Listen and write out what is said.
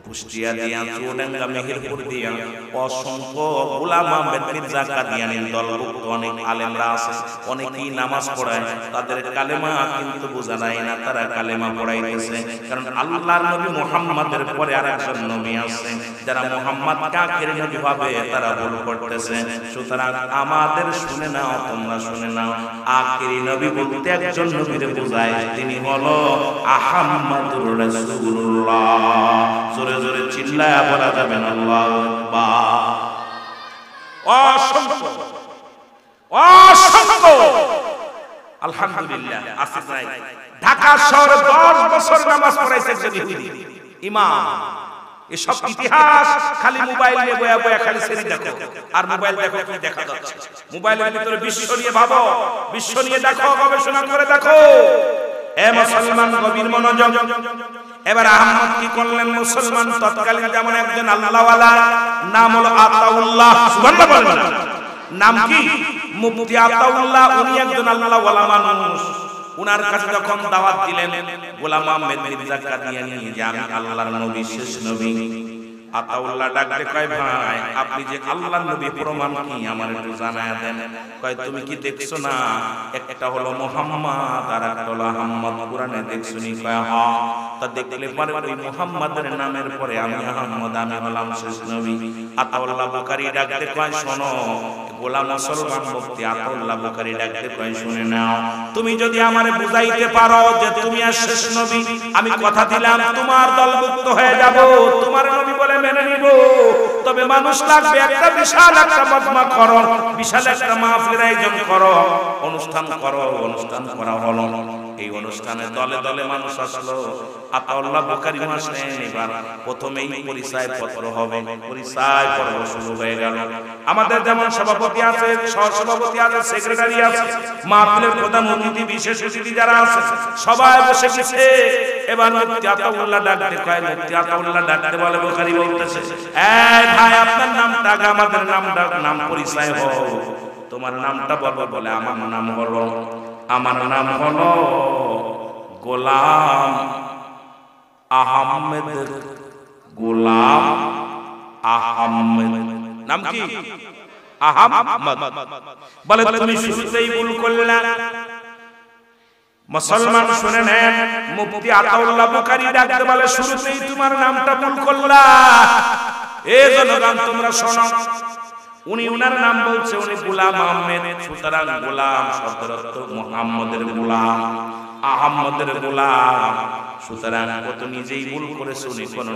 কুষ্টিয়া দিয়া, চুয়াডাঙ্গা, মেহেরপুর দিয়া অসংখ্য গোলাম আহমেদ মির্জা কাদিয়ানীর দলভুক্ত অনেক আলেমরা আছে, অনেকেই নামাজ পড়ায়, তাদের কালেমা কিন্তু বোঝা যায় না, তারা কালেমা পড়াইতেছে। কারণ আল্লাহর নবী মুহাম্মাদের পরে আরেকজন নবী আছে, যারা মুহাম্মদ কাকের নবী ভাবে তারা ভুল করতেছে। সুতরাং আমাদের শুনে নাও, তোমরা শুনে নাও, আখিরি নবী বলতে একজন নবীর বোঝায়, তিনি হলো আহাম্মাদুর রাসূলুল্লাহ। জোরে জোরে চিল্লায়া বলা যাবে না আল্লাহু আকবার। অসংখ্য অসংখ্য আলহামদুলিল্লাহ আছে নাই। ঢাকা শহরে 10 বছর নামাজ পড়াইছে একজন ইহুদি ইমাম। এসব ইতিহাস খালি মোবাইল নিয়ে বয়া বয়া খালি সেরি দেখো, আর মোবাইল দেখো কি দেখা যাচ্ছে। মোবাইলের ভিতরে বিশ্ব নিয়ে ভাবো, বিশ্ব নিয়ে দেখো, গবেষণা করে দেখো। এ মুসলমান গভীর মনোযোগ। এবার আহমদ কি করলেন? মুসলমান তৎকালীন যেমন একজন আল্লাহওয়ালা, নাম হলো আতাউল্লাহ। সুবহানাল্লাহ বলেন। নাম কি? মুফতি আতাউল্লাহ। উনি একজন আল্লাহওয়ালা মানুষ। উনার কাছে যখন দাওয়াত দিলেন গোলাম আহমেদ মির্জা কাদিয়ানী যে আমি আল্লাহর নবী, শেষ নবী, আতাউল্লাহ ডাকতে কয়, ভাই আপনি যে আল্লাহর নবী প্রমাণ কি আমার একটু জানায়া দেন। কয় তুমি কি দেখছো না, একটা হলো মুহাম্মদ আর একটা হলো আহমদ, কোরআনে দেখছনি? কয় হ্যাঁ। তা দেখলে পরে ওই মুহাম্মাদের নামের পরে আমি আহমদ, আমি হলাম শেষ নবী। আতাউল্লাহ বুখারী ডাকতে কয়, শোনো গোলাম মুসলমান মুফতি আতাউল্লাহ বুখারী ডাকতে কয়, শুনে নাও, তুমি যদি আমারে বুঝাইতে পারো যে তুমি আর শেষ নবী, আমি কথা দিলাম তোমার দলভুক্ত হয়ে যাব, তোমার নবী বলে মেনে নিব। তবে মানুষ লাগবে, একটা বিশাল একটা মজমা করো, বিশাল একটা মাহফিলের আয়োজন করো, অনুষ্ঠান করো। অনুষ্ঠান করা হলো। এই অনুষ্ঠানে দলে দলে মানুষ আসলো। আতাউল্লাহ বুখারী আসলেন। এবার প্রথমেই পরিচয় পত্র হবে, পরিচয় পর্ব শুরু হয়ে গেল। আমাদের যেমন সভাপতি আছে, সহসভাপতি আছে, সেক্রেটারি আছে, মাহফিলের প্রধান অতিথি, বিশেষ অতিথি যারা আছে সবাই বসে গেছে। এবার মুফতি আতাউল্লাহ ডাকতে কয়, মুফতি আতাউল্লাহ ডাকতে বলে, বুখারী বলতেছে, এই ভাই আপনার নামটা আগে আমাদের নাম পরিচয় হোক, তোমার নামটা বলো। বলে আমার নাম হলো গোলাম আহমেদ। গোলাম আহমেদ। নাম কি? আহমদ। বলে তুমি শুরুতেই ভুল করলে। মুসলমান শুনে নেন, মুফতি আতাউল্লাহ বুখারী ডাকতে বলে, শুরুতেই তোমার নামটা ভুল করলা। এই জনগণ তোমরা শোনো, উনি উনার নাম বলছে, উনি গোলাম আহমেদ। সুতরাং গোলাম শব্দের অর্থ মুহাম্মদের গোলাম, আহমদের গোলাম। সুতরাং কত নিজেই ভুল করেছে উনি, কোন